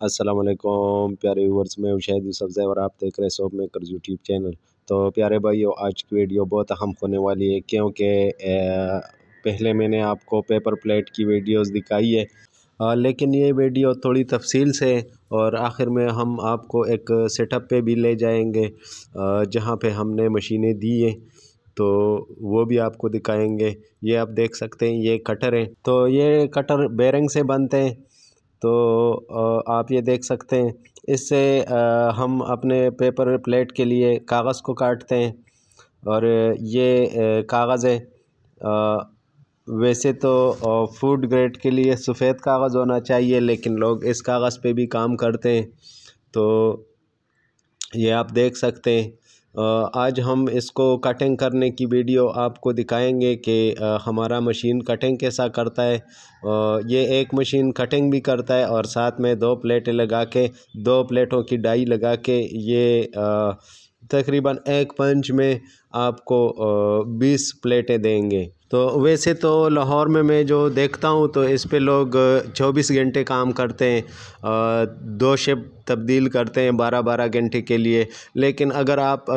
अस्सलाम वालेकुम प्यारे व्यूअर्स, मैं शाहिद यूसुफ और आप देख रहे हैं सोप मेकर्स यूट्यूब चैनल। तो प्यारे भाइयों, आज की वीडियो बहुत अहम होने वाली है क्योंकि पहले मैंने आपको पेपर प्लेट की वीडियोस दिखाई है, लेकिन ये वीडियो थोड़ी तफसील से और आखिर में हम आपको एक सेटअप पे भी ले जाएंगे जहाँ पे हमने मशीनें दी है, तो वो भी आपको दिखाएंगे। ये आप देख सकते हैं, ये कटर है, तो ये कटर बेरिंग से बनते हैं। तो आप ये देख सकते हैं, इससे हम अपने पेपर प्लेट के लिए कागज़ को काटते हैं। और ये कागज़ है, वैसे तो फूड ग्रेड के लिए सफ़ेद कागज़ होना चाहिए, लेकिन लोग इस कागज़ पे भी काम करते हैं। तो ये आप देख सकते हैं। आज हम इसको कटिंग करने की वीडियो आपको दिखाएंगे कि हमारा मशीन कटिंग कैसा करता है। ये एक मशीन कटिंग भी करता है और साथ में दो प्लेटें लगा के, दो प्लेटों की डाई लगा के ये तकरीबन एक पंच में आपको 20 प्लेटें देंगे। तो वैसे तो लाहौर में मैं जो देखता हूँ तो इस पे लोग 24 घंटे काम करते हैं, दो शिफ्ट तब्दील करते हैं 12-12 घंटे के लिए। लेकिन अगर आप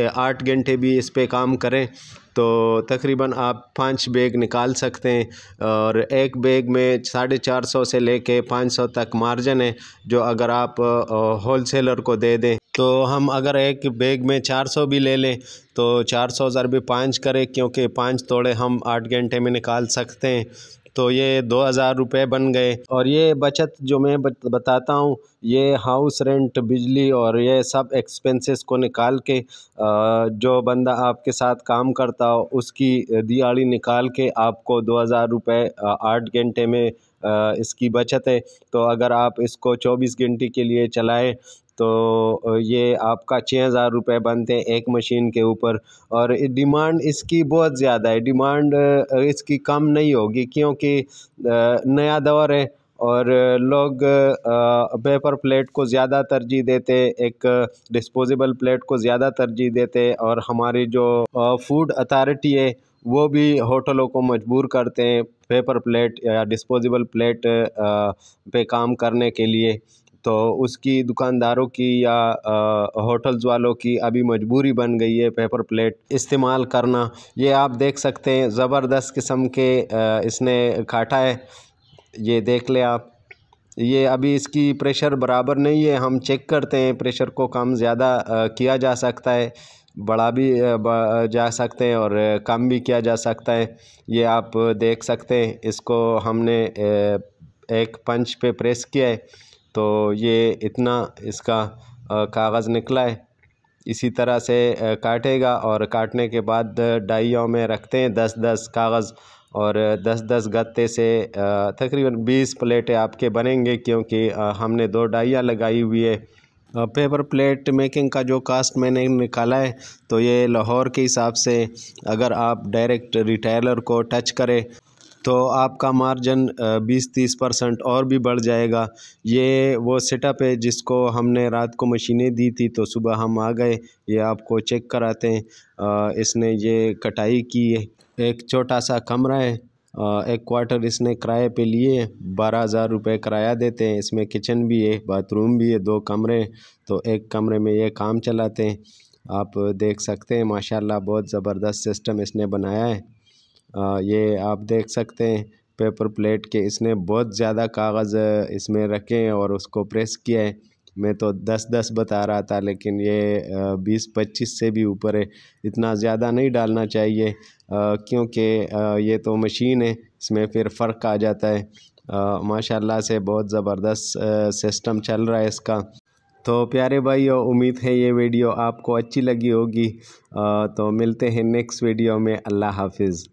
8 घंटे भी इस पे काम करें तो तकरीबन आप 5 बैग निकाल सकते हैं। और एक बैग में 450 से लेके 500 तक मार्जिन है, जो अगर आप होलसेलर को दे दें तो हम अगर एक बैग में 400 भी ले लें तो 400 ज़रबे 5 करें, क्योंकि 5 तोड़े हम 8 घंटे में निकाल सकते हैं, तो ये 2000 रुपये बन गए। और ये बचत जो मैं बताता हूँ, ये हाउस रेंट, बिजली और ये सब एक्सपेंसेस को निकाल के जो बंदा आपके साथ काम करता हो उसकी दिहाड़ी निकाल के आपको 2000 रुपये 8 घंटे में इसकी बचत है। तो अगर आप इसको 24 घंटे के लिए चलाएं तो ये आपका 6000 रुपये बनते हैं एक मशीन के ऊपर। और डिमांड इसकी बहुत ज़्यादा है, डिमांड इसकी कम नहीं होगी, क्योंकि नया दौर है और लोग पेपर प्लेट को ज़्यादा तरजीह देते, एक डिस्पोजेबल प्लेट को ज़्यादा तरजीह देते। और हमारी जो फूड अथॉरिटी है वो भी होटलों को मजबूर करते हैं पेपर प्लेट या डिस्पोजेबल प्लेट पे काम करने के लिए। तो उसकी दुकानदारों की या होटल्स वालों की अभी मजबूरी बन गई है पेपर प्लेट इस्तेमाल करना। ये आप देख सकते हैं, ज़बरदस्त किस्म के इसने काटा है, ये देख ले आप। ये अभी इसकी प्रेशर बराबर नहीं है, हम चेक करते हैं, प्रेशर को कम ज़्यादा किया जा सकता है, बढ़ा भी जा सकते हैं और कम भी किया जा सकता है। ये आप देख सकते हैं, इसको हमने एक पंच पे प्रेस किया है तो ये इतना इसका कागज़ निकला है। इसी तरह से काटेगा और काटने के बाद डाइयों में रखते हैं 10-10 कागज़ और 10-10 गत्ते से तकरीबन 20 प्लेटें आपके बनेंगे, क्योंकि हमने 2 डाइयाँ लगाई हुई है। पेपर प्लेट मेकिंग का जो कास्ट मैंने निकाला है तो ये लाहौर के हिसाब से अगर आप डायरेक्ट रिटेलर को टच करें तो आपका मार्जिन 20-30% और भी बढ़ जाएगा। ये वो सेटअप है जिसको हमने रात को मशीनें दी थी, तो सुबह हम आ गए, ये आपको चेक कराते हैं। इसने ये कटाई की है, एक छोटा सा कमरा है, एक क्वार्टर इसने किराए पे लिए, 12,000 रुपये किराया देते हैं। इसमें किचन भी है, बाथरूम भी है, 2 कमरे, तो एक कमरे में ये काम चलाते हैं। आप देख सकते हैं, माशाल्लाह बहुत ज़बरदस्त सिस्टम इसने बनाया है। ये आप देख सकते हैं पेपर प्लेट के इसने बहुत ज़्यादा कागज़ इसमें रखे हैं और उसको प्रेस किया है। मैं तो 10-10 बता रहा था, लेकिन ये 20-25 से भी ऊपर है। इतना ज़्यादा नहीं डालना चाहिए, क्योंकि ये तो मशीन है, इसमें फिर फ़र्क आ जाता है। माशाल्लाह से बहुत ज़बरदस्त सिस्टम चल रहा है इसका। तो प्यारे भाइयों, उम्मीद है ये वीडियो आपको अच्छी लगी होगी। तो मिलते हैं नेक्स्ट वीडियो में। अल्लाह हाफिज़।